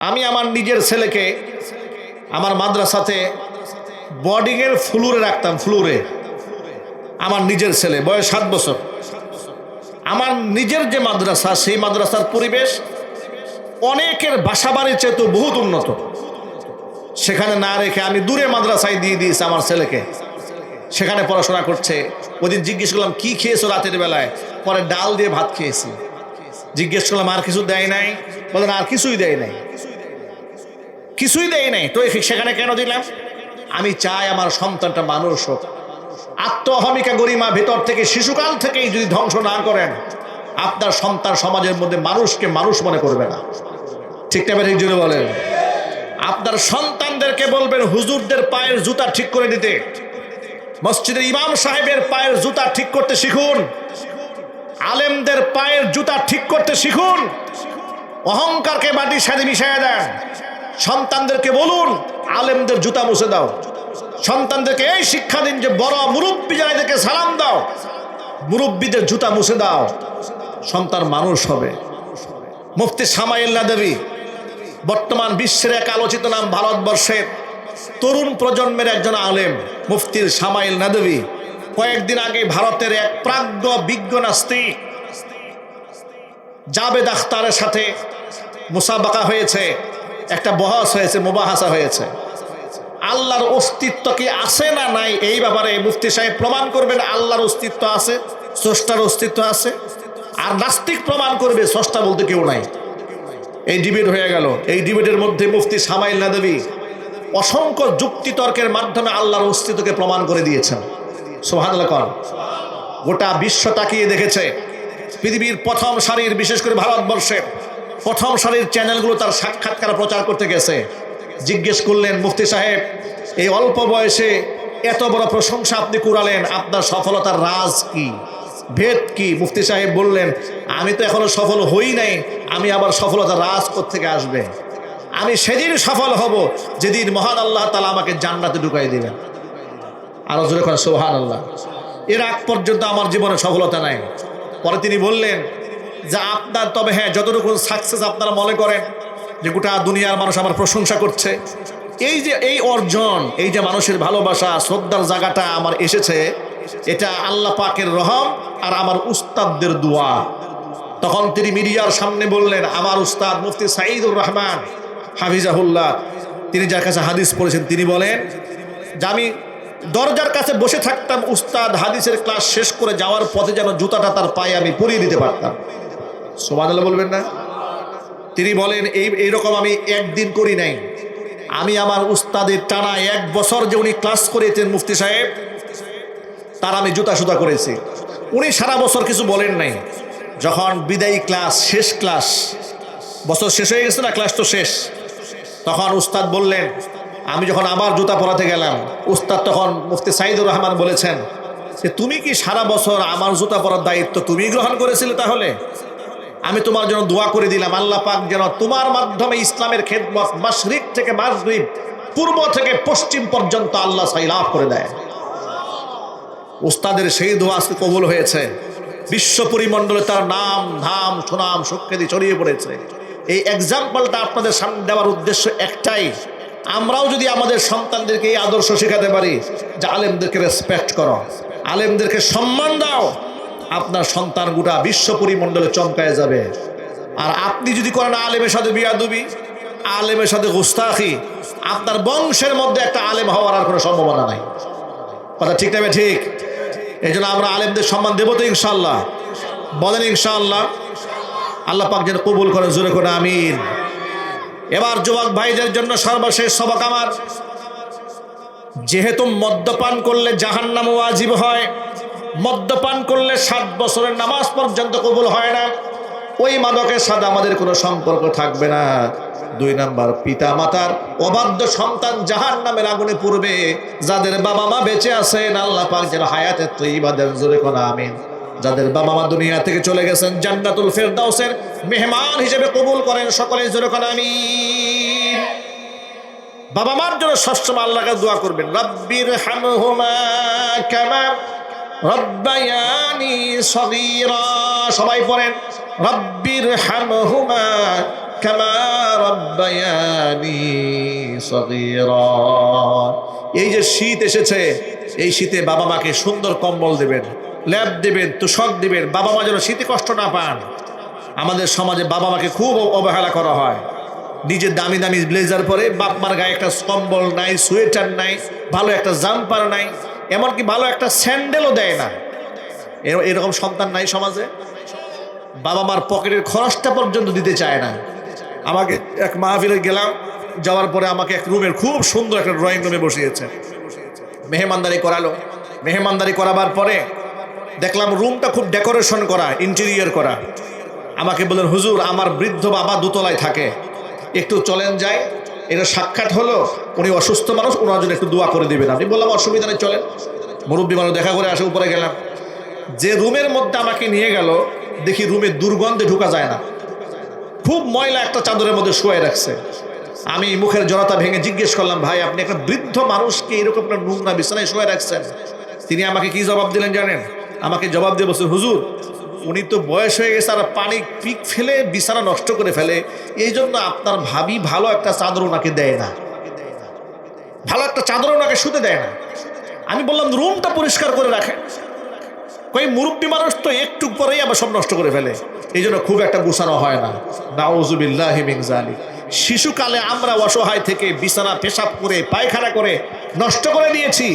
আমি আমার নিজের ছেলেকে আমার মাদ্রাসাতে বোর্ডিংয়ের ফ্লোরে রাখতাম। ফ্লোরে আমার নিজের ছেলে, বয়স 7 বছর। আমার নিজের যে মাদ্রাসা, সেই মাদ্রাসার পরিবেশ অনেকের বাসাবাড়ির চেয়ে তো বহুত উন্নত। সেখানে না রেখে আমি দূরে মাদ্রাসায় দিয়ে দিয়েছি আমার ছেলেকে, সেখানে পড়াশোনা করছে। ওদিন জিজ্ঞেস করলাম কি খেয়েছো রাতের বেলায়? পরে ডাল দিয়ে ভাত খেয়েছি। জিজ্ঞেস করলাম আর কিছু দেয় নাই? বলেন আর কিছুই দেয় নাই, কিছুই দেয় নাই। তো সেখানে কেন দিলাম? আমি চাই আমার সন্তানটা মানুষ হোক। আত্ম অহমিকা গরিমা ভেতর থেকে শিশুকাল থেকেই যদি ধ্বংস না করেন, আপনার সন্তান সমাজের মধ্যে মানুষকে মানুষ মনে করবে না। ঠিক না? ঠিক জুড়ে বলেন। আপনার সন্তানদেরকে বলবেন হুজুরদের পায়ের জুতা ঠিক করে দিতে, মসজিদের ইমাম সাহেবের পায়ের জুতা ঠিক করতে শিখুন, আলেমদের পায়ের জুতা ঠিক করতে শিখুন। অহংকারকে মাটির সাথে মিশিয়ে দেন। সন্তানদেরকে বলুন আলেমদের জুতা মুছে দাও। সন্তানদেরকে এই শিক্ষা দিন যে বড় মুরব্বী যারা এদেরকে সালাম দাও, মুরব্বীদের জুতা মুছে দাও। সন্তান মানুষ হবে। মুফতি সামাইল নাদভী বর্তমান বিশ্বের এক আলোচিত নাম। ভারতবর্ষের তরুণ প্রজন্মের একজন আলেম মুফতি সামাইল নাদভী। কয়েকদিন আগে ভারতের এক প্রাজ্ঞ বিজ্ঞ নাস্তিক জাবেদ আখতারের সাথে মুসাবাকা হয়েছে, একটা বহস হয়েছে, মুবাহাসা হয়েছে। আল্লাহর অস্তিত্ব কি আছে না নাই এই ব্যাপারে মুফতি সাহেব প্রমাণ করবেন আল্লাহর অস্তিত্ব আছে, স্রষ্টার অস্তিত্ব আছে। আর নাস্তিক প্রমাণ করবে স্রষ্টা বলতে কেউ নাই। এই ডিবেট হয়ে গেল। এই ডিবেটের মধ্যে মুফতি সামাইল নাদভী অসংখ্য যুক্তিতর্কের মাধ্যমে আল্লাহর অস্তিত্বকে প্রমাণ করে দিয়েছেন। সুবহানাল্লাহ। গোটা বিশ্ব তাকিয়ে দেখেছে। পৃথিবীর প্রথম সারির, বিশেষ করে ভারতবর্ষের প্রথম সারির চ্যানেলগুলো তার সাক্ষাৎকার প্রচার করতে গেছে। জিজ্ঞেস করলেন মুফতি সাহেব, এই অল্প বয়সে এত বড় প্রশংসা আপনি কুড়ালেন, আপনার সফলতার রাজ কি, ভেদ কি? মুফতি সাহেব বললেন, আমি তো এখনো সফল হই নাই, আমি আবার সফলতার রাজ কোত্থেকে আসবে? আমি সেদিন সফল হব যেদিন মহান আল্লাহ তাআলা আমাকে জান্নাতে ঢুকাই দিবেন। আরো জোরে করে সুবহানাল্লাহ। এর আগ পর্যন্ত আমার জীবনে সফলতা নাই। পরে তিনি বললেন যে আপনার তবে হ্যাঁ যতটুকু সাকসেস আপনারা মনে করেন যে গোটা দুনিয়ার মানুষ আমার প্রশংসা করছে, এই যে এই অর্জন, এই যে মানুষের ভালোবাসা শ্রদ্ধার জায়গাটা আমার এসেছে, এটা আল্লাহ পাকের রহম আর আমার উস্তাদদের দোয়া। তখন তিনি মিডিয়ার সামনে বললেন, আমার উস্তাদ মুফতি সাঈদুর রহমান হাফিজাহুল্লাহ, তিনি যার কাছে হাদিস পড়েছেন, তিনি বলেন যে আমি দরজার কাছে বসে থাকতাম, উস্তাদ হাদিসের ক্লাস শেষ করে যাওয়ার পথে যেন জুতাটা তার পায়ে আমি পরিয়ে দিতে পারতাম। সুবহানাল্লাহ বলবেন না? তিনি বলেন এইরকম আমি একদিন করি নাই, আমি আমার উস্তাদের টানা 1 বছর যে উনি ক্লাস করেছেন মুফতি সাহেব, তার আমি জুতা সুতা করেছি। উনি সারা বছর কিছু বলেন নাই। যখন বিদায়ী ক্লাস, শেষ ক্লাস, বছর শেষ হয়ে গেছে না, ক্লাস তো শেষ, তখন উস্তাদ বললেন, আমি যখন আবার জুতা পরাতে গেলাম, উস্তাদ তখন মুফতি সাঈদুর রহমান বলেছেন যে তুমি কি সারা বছর আমার জুতা পরার দায়িত্ব তুমি গ্রহণ করেছিলে? তাহলে আমি তোমার জন্য দোয়া করে দিলাম, আল্লাহ পাক যেন তোমার মাধ্যমে ইসলামের খেদমত মাশরিক থেকে মাগরিব, পূর্ব থেকে পশ্চিম পর্যন্ত আল্লাহ সাইলাভ করে দেয়। উস্তাদের সেই দোয়া আজকে কবুল হয়েছে। বিশ্ব পরিমণ্ডলে তার নাম ধাম সুনাম সুখ্যাতি ছড়িয়ে পড়েছে। এই এক্সাম্পলটা আপনাদের সামনে দেওয়ার উদ্দেশ্য একটাই, আমরাও যদি আমাদের সন্তানদেরকে এই আদর্শ শেখাতে পারি যে আলেমদেরকে রেসপেক্ট করো, আলেমদেরকে সম্মান দাও, আপনার সন্তান গোটা বিশ্ব পরিমণ্ডলে চমকায় যাবে। আর আপনি যদি করেন আলেমের সাথে বিয়াদবি, আলেমের সাথে গুস্তাখি, আপনার বংশের মধ্যে একটা আলেম হওয়ার আর কোনো সম্ভাবনা নাই। কথা ঠিক না? ঠিক। এই জন্য আমরা আলেমদের সম্মান দেবো তো ইনশাআল্লাহ। বলেন ইনশাআল্লাহ। আল্লাহ পাক যেন কবুল করে, জোরে করে আমিন। এবার যুবক ভাইদের জন্য সর্বশেষ সবক আমার, যেহেতু মদ্যপান করলে জাহান্নাম ওয়াজিব হয়, মদ্যপান করলে 7 বছরের নামাজ পর্যন্ত কবুল হয় না, ওই মাদকের সাথে আমাদের কোনো সম্পর্ক থাকবে না। 2 নাম্বার, পিতা মাতার অবাধ্য সন্তান জাহান্নামের আগুনে পড়বে। যাদের বাবা মা বেঁচে আছেন আল্লাহ পাক যেন হায়াতে তয়্যিবা দেন, জোরে করে আমিন। যাদের বাবা মা দুনিয়া থেকে চলে গেছেন জান্নাতুল ফেরদাউসের মেহমান হিসেবে কবুল করেন সকলে, জোরে করে আমিন। বাবা মার জন্য সবসময় আল্লাহকে দোয়া করবেন, রাব্বির হামহুমা কামা রাব্বায়ানি সগীরা। সবাই পড়েন, রাব্বির হামহুমা কামা রাব্বায়ানি সগীরা। এই যে শীত এসেছে, এই শীতে বাবা মাকে সুন্দর কম্বল দেবেন, ল্যাপ দেবেন, তোশক দিবেন, বাবা মা যেন শীতে কষ্ট না পান। আমাদের সমাজে বাবা মাকে খুব অবহেলা করা হয়। নিজের দামি দামি ব্লেজার পরে বাপ মার গায়ে একটা কম্বল নাই, সোয়েটার নাই, ভালো একটা জাম্পার নাই, এমনকি ভালো একটা স্যান্ডেলও দেয় না। এরকম সন্তান নাই সমাজে? বাবা মার পকেটের খরচটা পর্যন্ত দিতে চায় না। আমাকে এক মাহফিলে গেলাম, যাওয়ার পরে আমাকে এক রুমের খুব সুন্দর একটা ড্রয়িং রুমে বসিয়েছে, মেহমানদারি করালো। মেহমানদারি করাবার পরে দেখলাম রুমটা খুব ডেকোরেশন করা, ইন্টেরিয়র করা। আমাকে বললেন, হুজুর আমার বৃদ্ধ বাবা দোতলায় থাকে, একটু চলেন যাই। এটা সাক্ষাৎ হলো, উনি অসুস্থ মানুষ, ওনার জন্য একটু দোয়া করে দিবেন। আমি বললাম অসুবিধা নেই, চলেন। মুরব্বী মানুষ দেখা করে আসে, উপরে গেলাম। যে রুমের মধ্যে আমাকে নিয়ে গেল, দেখি রুমে দুর্গন্ধে ঢোকা যায় না, খুব ময়লা একটা চাদরের মধ্যে শুয়ে রাখছে। আমি মুখের জড়তা ভেঙে জিজ্ঞেস করলাম, ভাই আপনি একটা বৃদ্ধ মানুষকে এরকম একটা নোংরা বিছানায় শুয়ে রাখছেন? তিনি আমাকে কি জবাব দিলেন জানেন? আমাকে জবাব দিয়ে বলছেন, হুজুর উনি তো বয়স হয়ে গেছে আর পানি পিক ফেলে বিছানা নষ্ট করে ফেলে, এই জন্য আপনার ভাবি ভালো একটা চাদর ওনাকে দেয় না, ভালো একটা চাদর ওনাকে শুতে দেয় না। আমি বললাম রুমটা পরিষ্কার করে রাখেন। কই মুরব্বী মানুষ তো একটু পরেই আবার সব নষ্ট করে ফেলে, এই জন্য খুব একটা গুছানো হয় না। নাউযুবিল্লাহি মিন যালিক। শিশুকালে আমরা অসহায় থেকে বিছানা পেশাব করে পায়খানা করে নষ্ট করে দিয়েছি,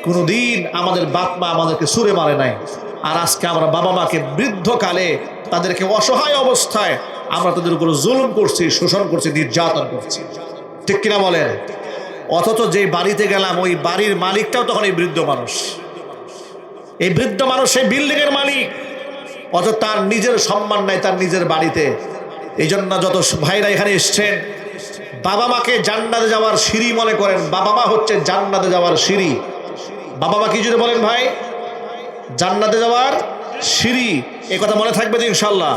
কোনোদিন আমাদের বাপ মা আমাদেরকে ছুঁড়ে মারে নাই। আর আজকে আমরা বাবা মাকে বৃদ্ধকালে তাদেরকে অসহায় অবস্থায় আমরা তাদের উপর জুলুম করছি, শোষণ করছি, নির্যাতন করছি, ঠিক কিনা বলেন? অথচ যে বাড়িতে গেলাম ওই বাড়ির মালিকটাও তখন এই বৃদ্ধ মানুষ। এই বৃদ্ধ মানুষ সেই বিল্ডিংয়ের মালিক, অথচ তার নিজের সম্মান নাই তার নিজের বাড়িতে। এই জন্য যত ভাইরা এখানে এসছেন, বাবা মাকে জান্নাতে যাওয়ার সিঁড়ি মনে করেন। বাবা মা হচ্ছে জান্নাতে যাওয়ার সিঁড়ি। বাবা মা কি যদি বলেন ভাই, জান্নাতে যাওয়ার সিঁড়ি। এই কথা মনে থাকবে তো ইনশাল্লাহ।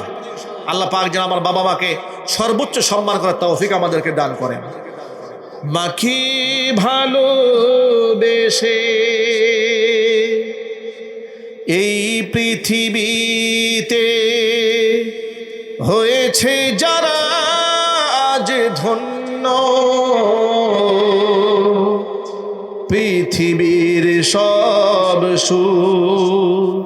আল্লাহ পাক যেন আমার বাবা মাকে সর্বোচ্চ সম্মান করার তৌফিক আমাদেরকে দান করেন। মাকে ভালোবেসে এই পৃথিবীতে হয়েছে যারা আজ ধন্য, পৃথিবীর সব সুখ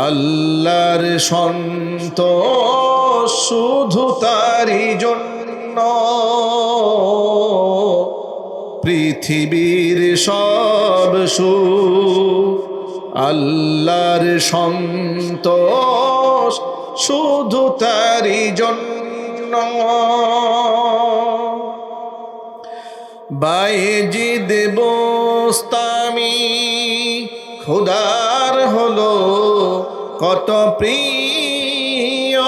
আল্লাহর সন্তোষ শুধু তারই জন্য, পৃথিবীর সব সুখ আল্লাহর সন্তোষ শুধু তারই জন্য। বায়েজিদ বোস্তামি খোদার হলো কত প্রিয়,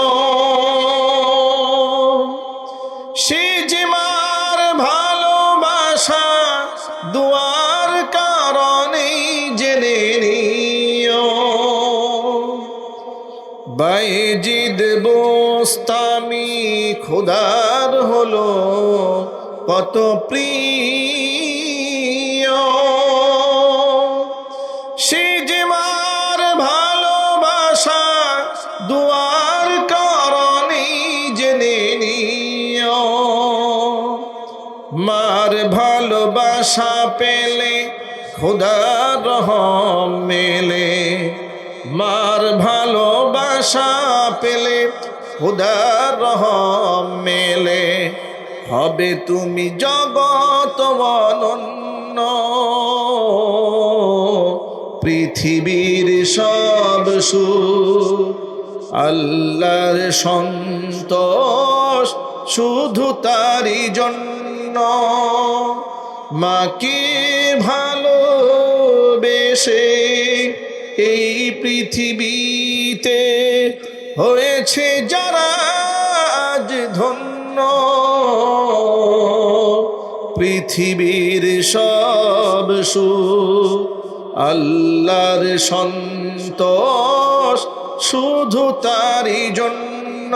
সে যে মার ভালোবাসা দুয়ার কারণে জেনে নিও। বায়েজিদ বোস্তামি খোদার হলো কত প্রিয়, সে যে মার ভালোবাসা দুয়ার কারণে জেনে নিও। মার ভালোবাসা পেলে খোদার রহম মেলে, মার ভালোবাসা পেলে খোদার রহম মেলে, হবে তুমি জগত অনন্য, পৃথিবীর সব সুখ আল্লাহর সন্তোষ শুধু তারই জন্য। মাকে ভালোবেসে এই পৃথিবীতে হয়েছে যারা আজ ধন্য, পৃথিবীর সব সুখ আল্লাহর সন্তোষ শুধু তারই জন্য,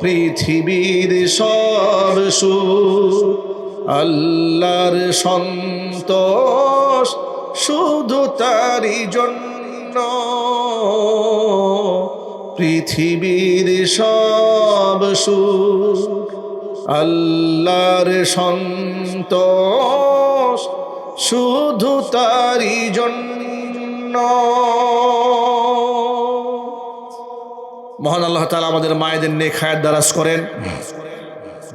পৃথিবীর সব সুখ আল্লাহর সন্তোষ শুধু তারই জন্য, পৃথিবীর সব সুখ আল্লাহর সন্তোষ শুধু তারই জন্য। মহান আল্লাহ তাআলা আমাদের মায়েদের নেক হায়াত দারাজ করেন।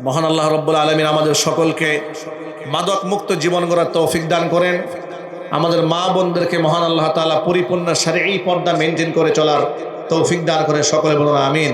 মহান আল্লাহ রব্বুল আলামিন আমাদের সকলকে মাদক মুক্ত জীবন গড়ার তৌফিক দান করেন। আমাদের মা বোনদেরকে মহান আল্লাহ তাআলা পরিপূর্ণ শারঈ পর্দা মেনটেন করে চলার তৌফিক দান করে। সকলে বলুন আমিন।